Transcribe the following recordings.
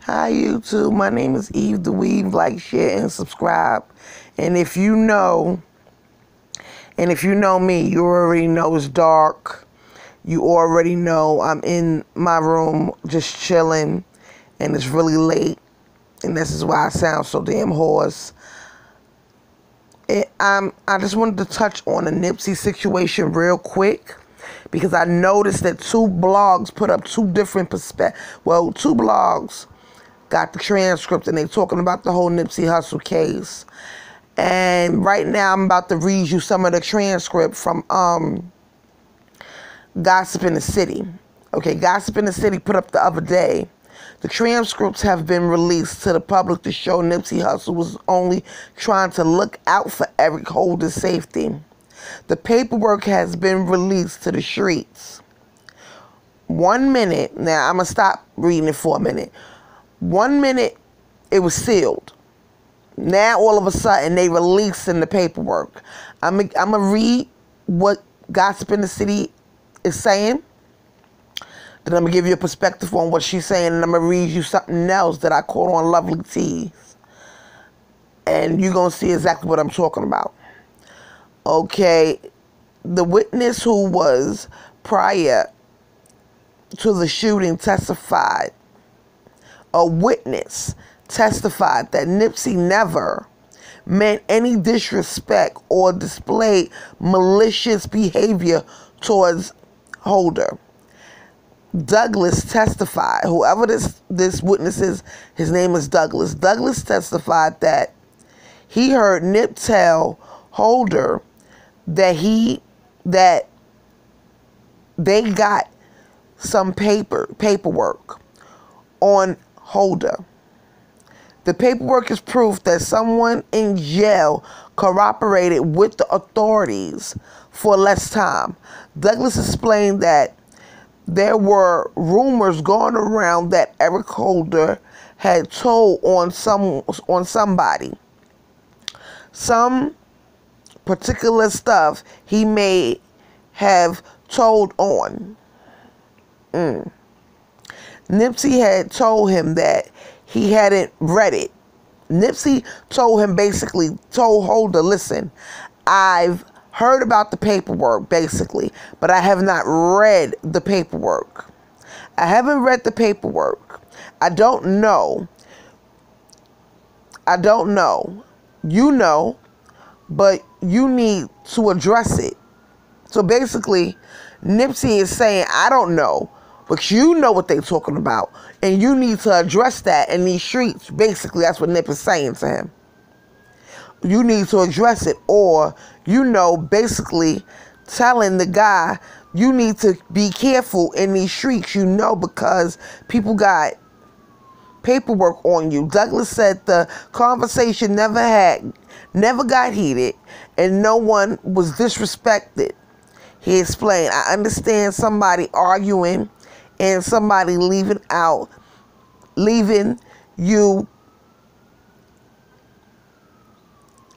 Hi YouTube, my name is Eve the Weave. Like, share, and subscribe. And if you know me, you already know it's dark. You already know I'm in my room just chilling, and it's really late, and this is why I sound so damn hoarse. I just wanted to touch on the Nipsey situation real quick, because I noticed that two blogs put up two different perspectives. Well, two blogs got the transcript, and they talking about the whole Nipsey Hussle case. And right now I'm about to read you some of the transcript from Gossip in the City. Okay, Gossip in the City put up the other day. The transcripts have been released to the public to show Nipsey Hussle was only trying to look out for Eric Holder's safety. The paperwork has been released to the streets. 1 minute, now I'm going to stop reading it for a minute. 1 minute, it was sealed. Now, all of a sudden, they releasing the paperwork. I'm going to read what Gossip in the City is saying. Then I'm going to give you a perspective on what she's saying. And I'm going to read you something else that I caught on Lovely Tees. And you're going to see exactly what I'm talking about. Okay. The witness who was prior to the shooting testified. A witness testified that Nipsey never meant any disrespect or displayed malicious behavior towards Holder. Douglas testified, whoever this witness is, his name is Douglas. Douglas testified that he heard Nip tell Holder that they got some paperwork on Holder. The paperwork is proof that someone in jail cooperated with the authorities for less time. Douglas explained that there were rumors going around that Eric Holder had told on somebody. Some particular stuff he may have told on. Nipsey had told him that he hadn't read it. Nipsey told him, basically, told Holder, listen, I've heard about the paperwork, basically, but I have not read the paperwork. I haven't read the paperwork. I don't know. You know, but you need to address it. So basically, Nipsey is saying, I don't know, but you know what they're talking about, and you need to address that in these streets. Basically, that's what Nip is saying to him. You need to address it, or, basically telling the guy, you need to be careful in these streets, because people got paperwork on you. Douglas said the conversation never got heated, and no one was disrespected. He explained, I understand somebody arguing and somebody leaving you.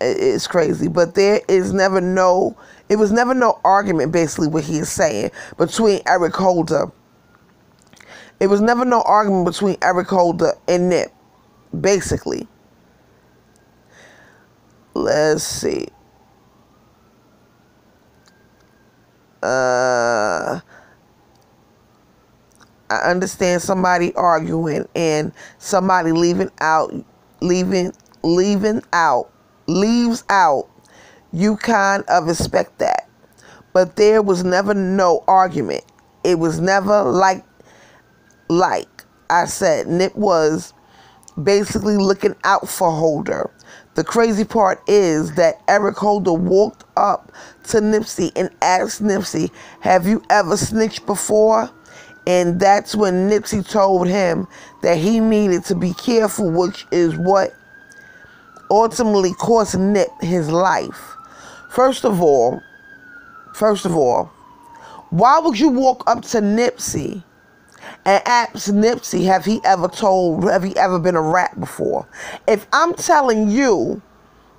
It's crazy, but it was never no argument, basically what he is saying, between Eric Holder. It was never no argument between Eric Holder and Nip, basically. Let's see. I understand somebody arguing and somebody leaves out. You kind of expect that. But there was never no argument. It was never like I said, Nip was basically looking out for Holder. The crazy part is that Eric Holder walked up to Nipsey and asked Nipsey, have you ever snitched before? And that's when Nipsey told him that he needed to be careful, which is what ultimately cost Nip his life. First of all, why would you walk up to Nipsey and ask Nipsey, have he ever been a rat before? If I'm telling you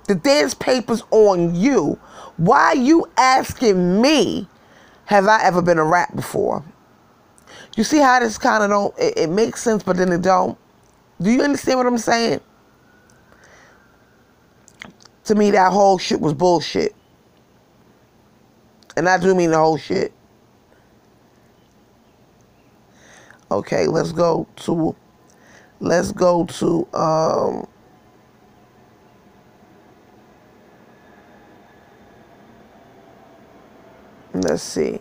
that there's papers on you, why are you asking me, have I ever been a rat before? You see how this kind of don't, it makes sense, but then it don't. Do you understand what I'm saying? To me, that whole shit was bullshit. And I do mean the whole shit. Okay, let's go to let's see.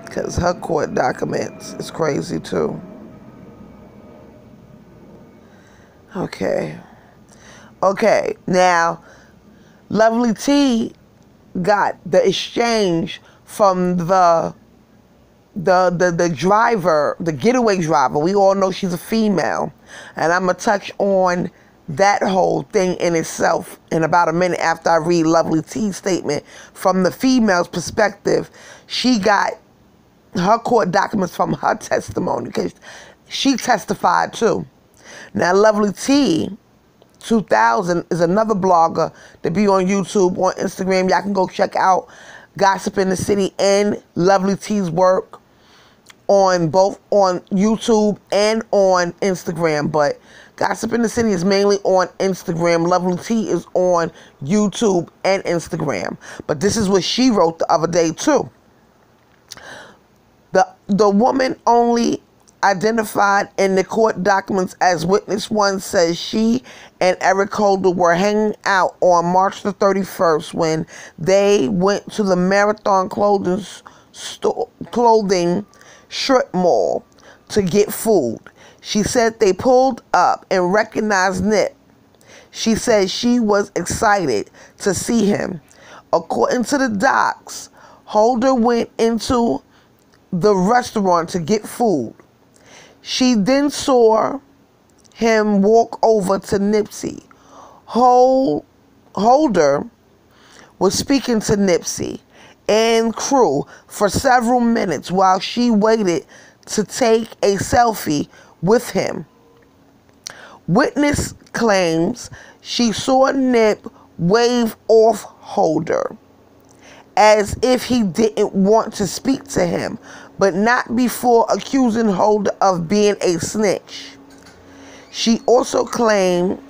Because her court documents is crazy too. Okay. Okay, now Lovely T got the exchange from the driver, the getaway driver. We all know she's a female. And I'm going to touch on that whole thing in itself in about a minute after I read Lovely T's statement. From the female's perspective, she got her court documents from her testimony because she testified too. Now, Lovely T 2000 is another blogger that be on YouTube, on Instagram. Y'all can go check out Gossip in the City and Lovely T's work on both on YouTube and on Instagram. But Gossip in the City is mainly on Instagram. Lovely T is on YouTube and Instagram. But this is what she wrote the other day too. The woman only identified in the court documents as witness one says she and Eric Holder were hanging out on March the 31st when they went to the Marathon clothing strip mall to get food. She said they pulled up and recognized Nip. She said she was excited to see him. According to the docs, Holder went into the restaurant to get food. She then saw him walk over to Nipsey. Holder was speaking to Nipsey and crew for several minutes while she waited to take a selfie with him. Witness claims she saw Nip wave off Holder as if he didn't want to speak to him, but not before accusing Holder of being a snitch. She also claimed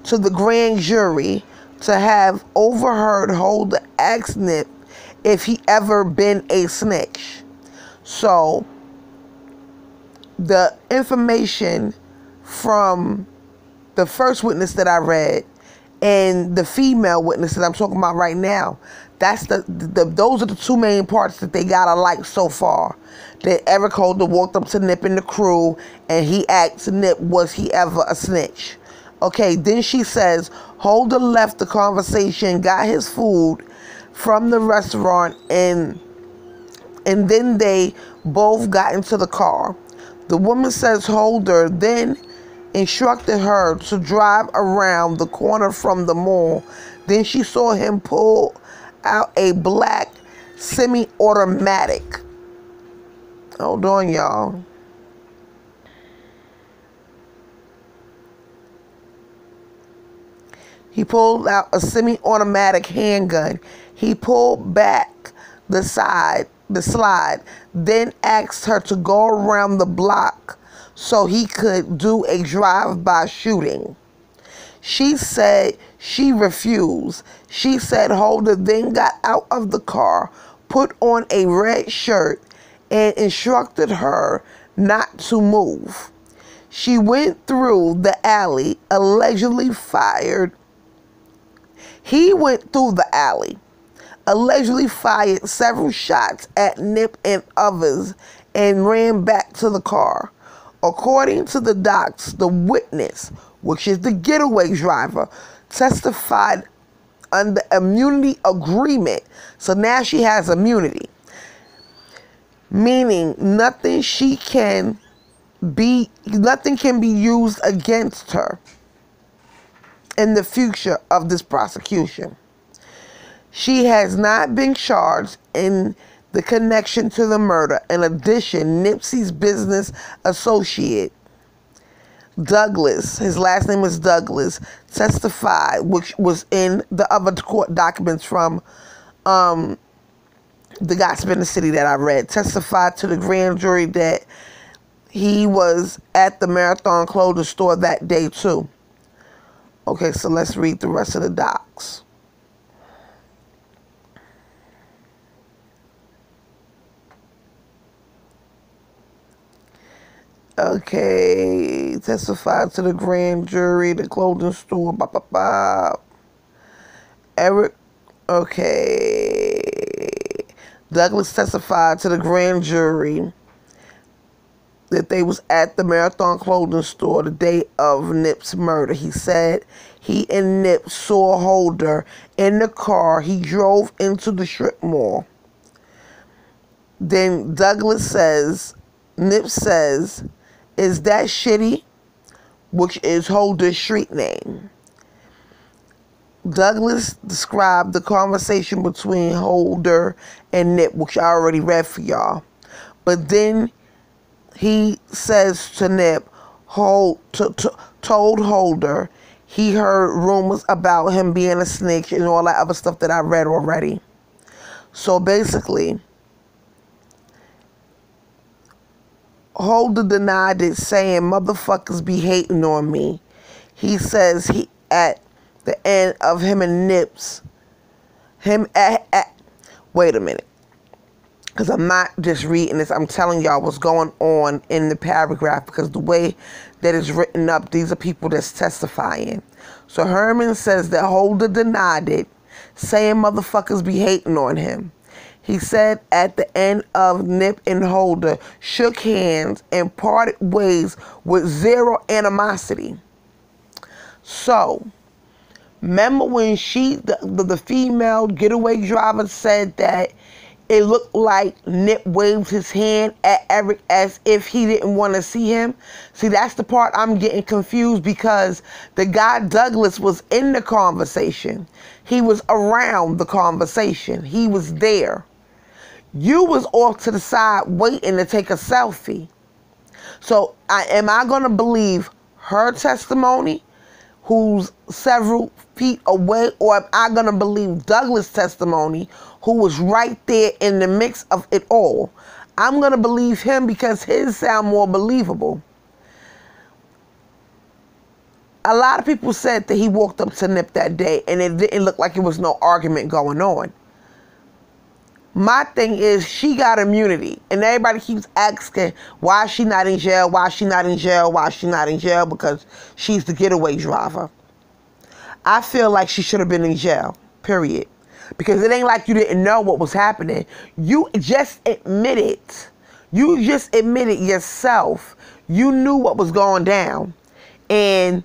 to the grand jury to have overheard Holder ask Nip if he ever been a snitch. So, the information from the first witness that I read and the female witness that I'm talking about right now, that's those are the two main parts that they got alike so far. That Eric Holder walked up to Nip and the crew and he asked Nip, was he ever a snitch? Okay, then she says Holder left the conversation, got his food from the restaurant, and then they both got into the car. The woman says Holder then instructed her to drive around the corner from the mall. Then she saw him pull out a black semi-automatic. Hold on, y'all. He pulled out a semi-automatic handgun. He pulled back the slide, then asked her to go around the block so he could do a drive-by shooting. She said she refused. She said Holder then got out of the car, put on a red shirt, and instructed her not to move. She went through the alley, allegedly fired. He went through the alley, allegedly fired several shots at Nip and others, and ran back to the car. According to the docs, the witness, which is the getaway driver, testified under immunity agreement. So now she has immunity, meaning nothing can be used against her in the future of this prosecution. She has not been charged in the connection to the murder. In addition, Nipsey's business associate, Douglas, his last name is Douglas, testified, which was in the other court documents from the Gossip in the City that I read, testified to the grand jury that he was at the Marathon clothing store that day too. Okay, so let's read the rest of the docs. Okay, testified to the grand jury, the clothing store, blah, blah, blah. Eric, okay. Douglas testified to the grand jury that they was at the Marathon clothing store the day of Nip's murder. He said he and Nip saw Holder in the car he drove into the strip mall. Then Douglas says, Nip says, "Is that shitty?" which is Holder's street name. Douglas described the conversation between Holder and Nip, which I already read for y'all. But then he says to Nip, told Holder he heard rumors about him being a snitch and all that other stuff that I read already. So basically, Holder denied it, saying motherfuckers be hating on me. He says he at the end of him and Nip's, wait a minute, because I'm not just reading this, I'm telling y'all what's going on in the paragraph, because the way that it's written up, these are people that's testifying. So Herman says that Holder denied it, saying motherfuckers be hating on him. He said at the end of Nip and Holder shook hands and parted ways with zero animosity. So, remember when the female getaway driver said that it looked like Nip waved his hand at Eric as if he didn't want to see him? See, that's the part I'm getting confused, because the guy Douglas was in the conversation. He was around the conversation. He was there. You was off to the side waiting to take a selfie. So am I going to believe her testimony, who's several feet away, or am I going to believe Douglas' testimony, who was right there in the mix of it all? I'm going to believe him because his sound more believable. A lot of people said that he walked up to Nip that day and it didn't look like there was no argument going on. My thing is, she got immunity, and everybody keeps asking, why is she not in jail? Why is she not in jail? Why is she not in jail? Because she's the getaway driver. I feel like she should have been in jail, period. Because it ain't like you didn't know what was happening. You just admitted. You just admitted yourself. You knew what was going down. And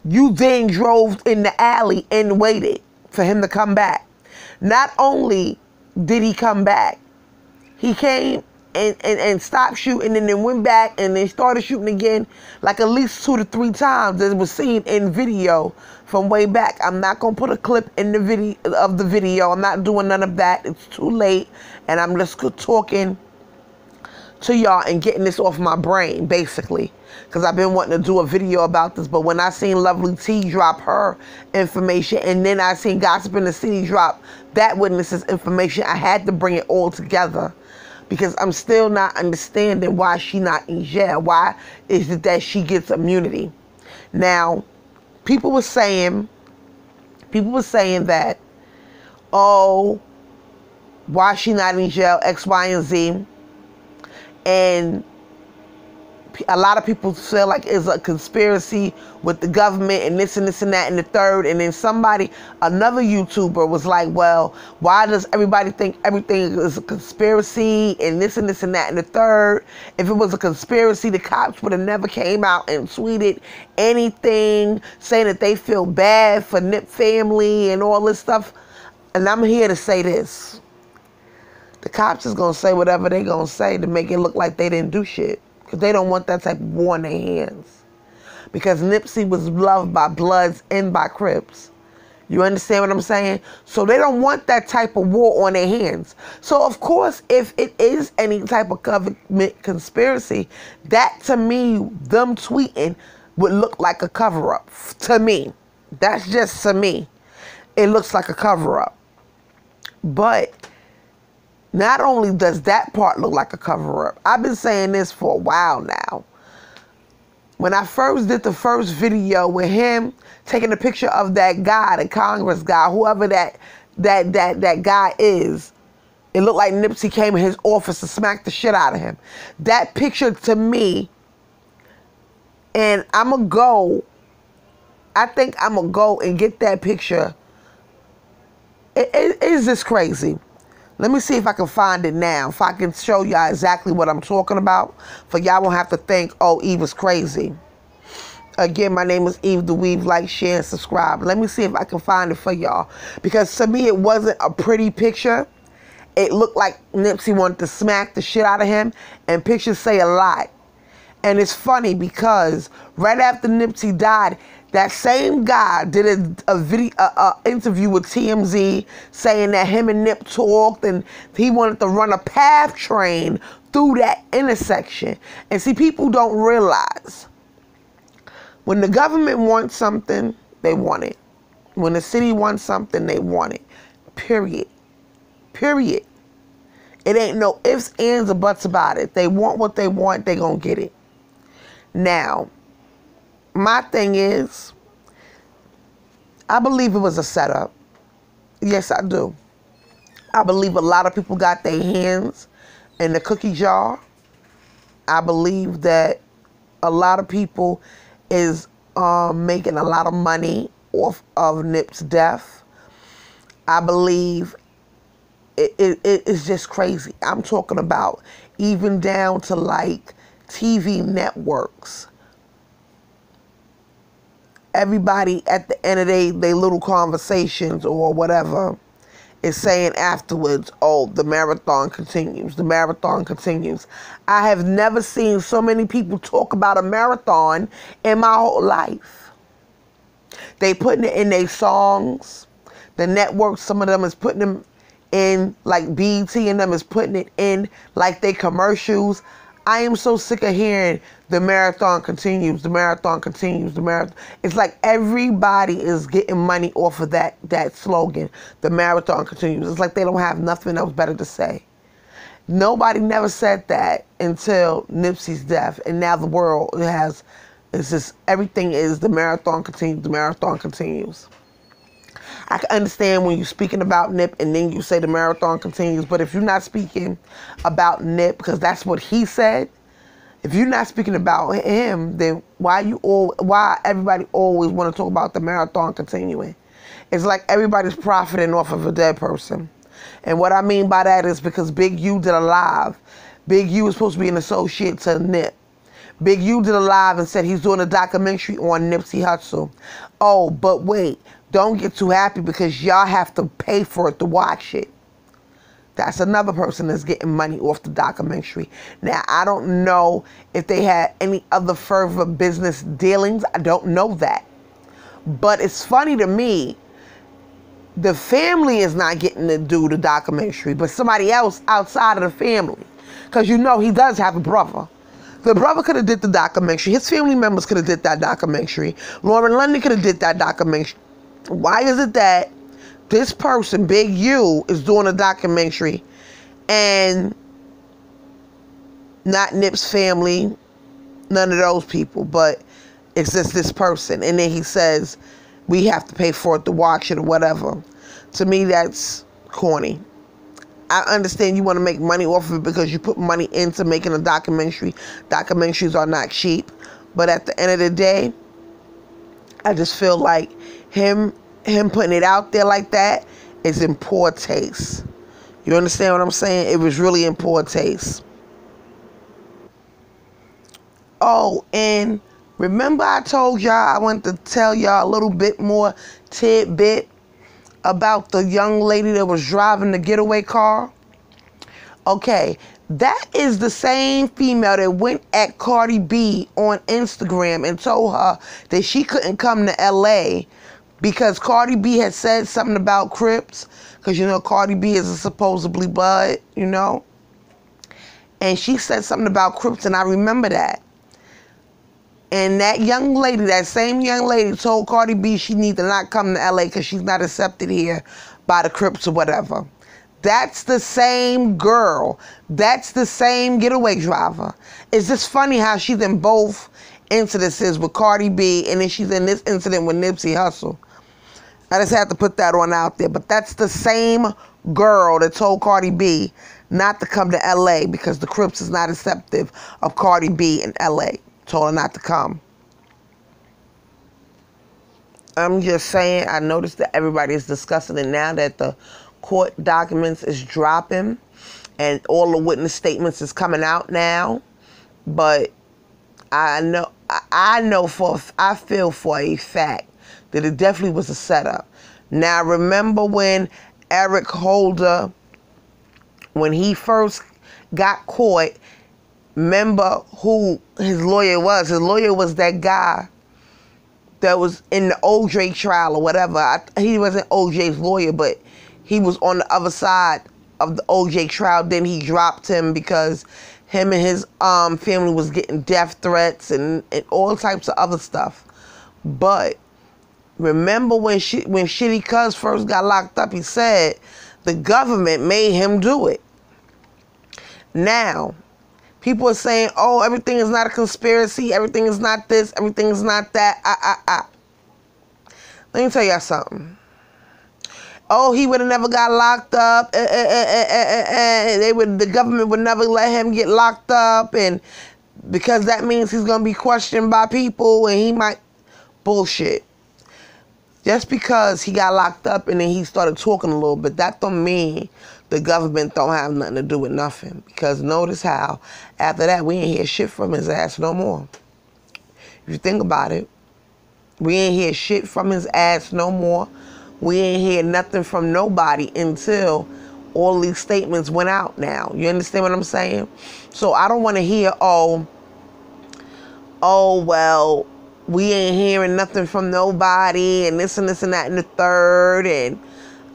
you then drove in the alley and waited for him to come back. Not only did he come back, he came and stopped shooting and then went back and then started shooting again, like at least 2 to 3 times, as was seen in video from way back. I'm not going to put a clip in the video. I'm not doing none of that. It's too late, and I'm just talking to y'all and getting this off my brain, basically, because I've been wanting to do a video about this. But when I seen Lovely T drop her information, and then I seen Gossip in the City drop that witness's information, I had to bring it all together, because I'm still not understanding why she not in jail. Why is it that she gets immunity? Now, people were saying that, oh, why she not in jail, X, Y, and Z. And a lot of people feel like it's a conspiracy with the government and this and this and that and the third. And then another YouTuber was like, well, why does everybody think everything is a conspiracy and this and this and that and the third? If it was a conspiracy, the cops would have never came out and tweeted anything saying that they feel bad for Nip family and all this stuff. And I'm here to say this. The cops is going to say whatever they going to say to make it look like they didn't do shit. Because they don't want that type of war in their hands. Because Nipsey was loved by Bloods and by Crips. You understand what I'm saying? So they don't want that type of war on their hands. So of course, if it is any type of government conspiracy, that to me, them tweeting would look like a cover-up. To me. That's just to me. It looks like a cover-up. But Not only does that part look like a cover-up, I've been saying this for a while now. When I first did the first video with him taking a picture of that guy, the Congress guy, whoever that guy is, it looked like Nipsey came in his office and smacked the shit out of him. That picture to me, and I think I'm going to go and get that picture. It is just crazy. Let me see if I can find it now. If I can show y'all exactly what I'm talking about. For y'all won't have to think, oh, Eve is crazy. Again, my name is Eve the Weave. Like, share, and subscribe. Let me see if I can find it for y'all. Because to me, it wasn't a pretty picture. It looked like Nipsey wanted to smack the shit out of him. And pictures say a lot. And it's funny because right after Nipsey died, that same guy did a interview with TMZ saying that him and Nip talked and he wanted to run a PATH train through that intersection. And see, people don't realize when the government wants something, they want it. When the city wants something, they want it. Period. Period. It ain't no ifs, ands, or buts about it. They want what they want, they gonna get it. Now, my thing is, I believe it was a setup. Yes, I do. I believe a lot of people got their hands in the cookie jar. I believe that a lot of people is making a lot of money off of Nip's death. I believe it's just crazy. I'm talking about even down to like TV networks. Everybody at the end of the day, they little conversations or whatever is saying afterwards, oh, the marathon continues. The marathon continues. I have never seen so many people talk about a marathon in my whole life. They putting it in their songs. The networks, some of them is putting them in, like BET and them is putting it in like they commercials. I am so sick of hearing the marathon continues, the marathon continues, the marathon. It's like everybody is getting money off of that slogan, the marathon continues. It's like they don't have nothing else better to say. Nobody never said that until Nipsey's death. And now the world has, it's just, everything is the marathon continues, the marathon continues. I can understand when you're speaking about Nip and then you say the marathon continues, but if you're not speaking about Nip, because that's what he said, if you're not speaking about him, then why everybody always want to talk about the marathon continuing? It's like everybody's profiting off of a dead person. And what I mean by that is because Big U did a live. Big U is supposed to be an associate to Nip. Big U did a live and said he's doing a documentary on Nipsey Hussle. Oh, but wait. Don't get too happy because y'all have to pay for it to watch it. That's another person that's getting money off the documentary. Now, I don't know if they had any other further business dealings. I don't know that. But it's funny to me, the family is not getting to do the documentary, but somebody else outside of the family. Because you know he does have a brother. The brother could have did the documentary. His family members could have did that documentary. Lauren London could have did that documentary. Why is it that this person, Big U, is doing a documentary and not Nip's family, none of those people, but it's just this person? And then he says, we have to pay for it to watch it or whatever. To me, that's corny. I understand you want to make money off of it because you put money into making a documentary. Documentaries are not cheap. But at the end of the day, I just feel like him putting it out there like that is in poor taste. You understand what I'm saying? It was really in poor taste. Oh, and remember I told y'all I wanted to tell y'all a little bit more tidbit about the young lady that was driving the getaway car? Okay, that is the same female that went at Cardi B on Instagram and told her that she couldn't come to LA because Cardi B had said something about Crips, because you know Cardi B is a supposedly bud, you know, and she said something about Crips, and I remember that. And that young lady, that same young lady, told Cardi B she needs to not come to LA because she's not accepted here by the Crips or whatever. That's the same girl. That's the same getaway driver. It's just funny how she's in both incidences with Cardi B, and then she's in this incident with Nipsey Hussle. I just had to put that one out there. But that's the same girl that told Cardi B not to come to LA because the Crips is not acceptive of Cardi B in LA. Told her not to come. I'm just saying, I noticed that everybody is discussing it now that the court documents is dropping and all the witness statements is coming out now. But I feel for a fact that it definitely was a setup. Now, remember when Eric Holder, when he first got caught, remember who his lawyer was? His lawyer was that guy that was in the OJ trial or whatever. He wasn't OJ's lawyer, but he was on the other side of the OJ trial. Then he dropped him because him and his family was getting death threats and all types of other stuff. But remember when Shitty Cuz first got locked up, he said the government made him do it. Now, people are saying, oh, everything is not a conspiracy, everything is not this, everything is not that. Let me tell y'all something. Oh, he would have never got locked up. The government would never let him get locked up, and because that means he's gonna be questioned by people, and he might bullshit. Just because he got locked up and then he started talking a little bit, that don't mean the government don't have nothing to do with nothing. Because notice how after that we ain't hear shit from his ass no more. If you think about it, we ain't hear shit from his ass no more. We ain't hear nothing from nobody until all these statements went out now. You understand what I'm saying? So I don't want to hear, oh, well, we ain't hearing nothing from nobody and this and this and that and the third. And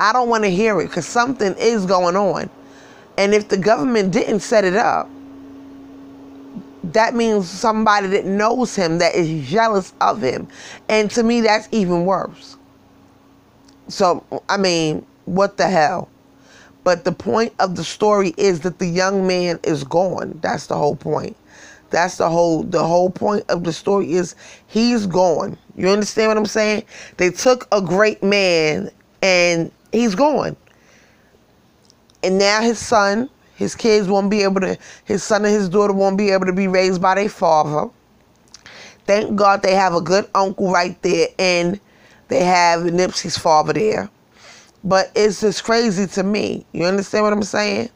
I don't want to hear it because something is going on. And if the government didn't set it up, that means somebody that knows him, that is jealous of him. And to me, that's even worse. So, I mean, what the hell? But the point of the story is that the young man is gone. That's the whole point. That's the whole point of the story is he's gone. You understand what I'm saying? They took a great man and he's gone. And now his son, his kids won't be able to, his son and his daughter won't be able to be raised by their father. Thank God they have a good uncle right there, and they have Nipsey's father there. But it's just crazy to me. You understand what I'm saying?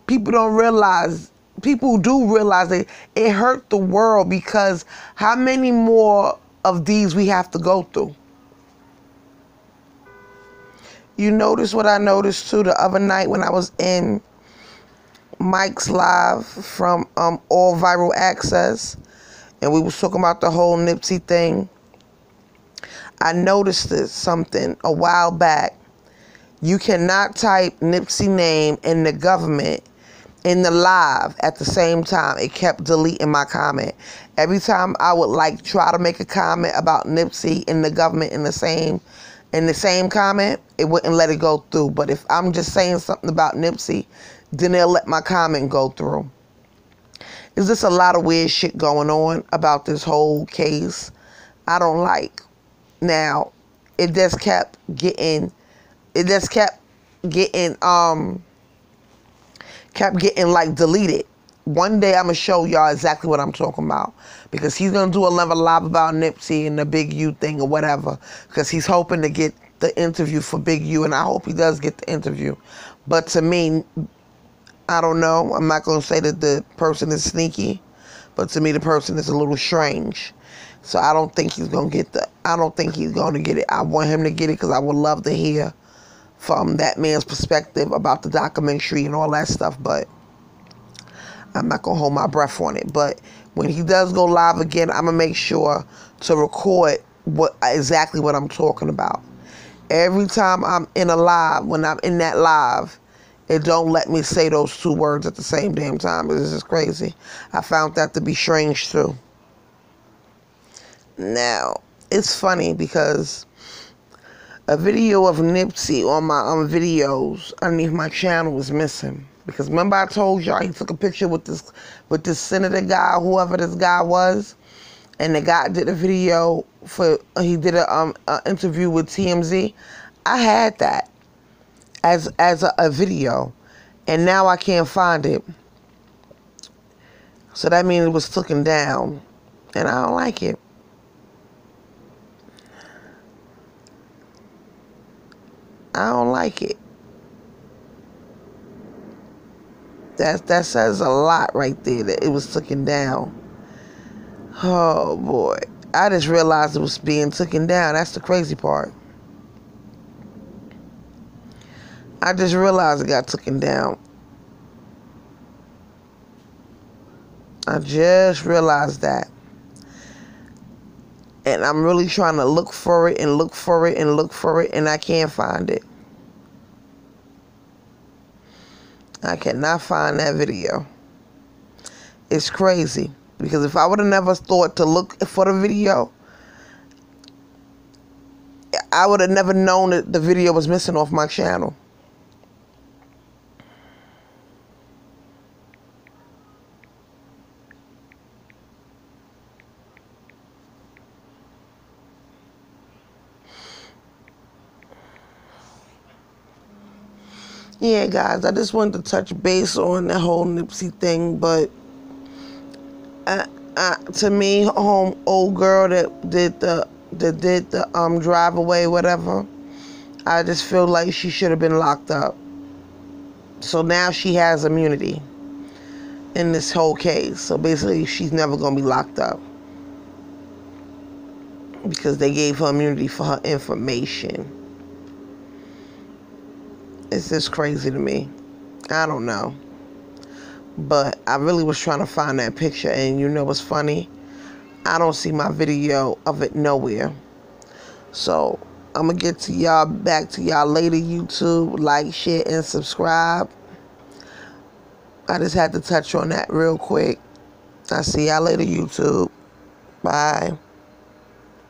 People don't realize, people do realize that it hurt the world, because how many more of these we have to go through? You notice what I noticed too the other night when I was in Mike's live from All Viral Access, and we was talking about the whole Nipsey thing. I noticed something a while back. You cannot type Nipsey name in the government in the live at the same time. It kept deleting my comment. Every time I would try to make a comment about Nipsey in the government in the same comment, it wouldn't let it go through. But if I'm just saying something about Nipsey, then it'll let my comment go through. There's just a lot of weird shit going on about this whole case I don't like. Now, it just kept getting deleted. One day I'm gonna show y'all exactly what I'm talking about, because he's gonna do another live about Nipsey and the Big U thing or whatever, because he's hoping to get the interview for Big U, and I hope he does get the interview. But to me, I don't know. I'm not gonna say that the person is sneaky, but to me the person is a little strange. So I don't think he's gonna get it. I want him to get it because I would love to hear from that man's perspective about the documentary and all that stuff, but I'm not gonna hold my breath on it. But when he does go live again, I'm gonna make sure to record exactly what I'm talking about. Every time I'm in a live, when I'm in that live, it don't let me say those two words at the same damn time. This is crazy. I found that to be strange too. Now, it's funny because A video of Nipsey on my videos underneath my channel was missing. Because remember I told y'all he took a picture with this senator guy, whoever this guy was, and the guy did a video he did a interview with TMZ. I had that as a video, and now I can't find it. So that means it was taken down, and I don't like it. I don't like it. That says a lot right there, that it was taken down. Oh boy. I just realized it was being taken down. That's the crazy part. I just realized it got taken down. I just realized that. And I'm really trying to look for it and look for it and look for it, and I can't find it. I cannot find that video. It's crazy. Because if I would have never thought to look for the video, I would have never known that the video was missing off my channel. Yeah, guys, I just wanted to touch base on the whole Nipsey thing, but to me, old girl that did the drive away, whatever, I just feel like she should have been locked up. So now she has immunity in this whole case. So basically, she's never gonna be locked up because they gave her immunity for her information. It's just crazy to me. I don't know. But I really was trying to find that picture, and you know what's funny? I don't see my video of it nowhere. So I'm gonna get to y'all, back to y'all later, YouTube. Like, share, and subscribe. I just had to touch on that real quick. I'll see y'all later, YouTube. Bye.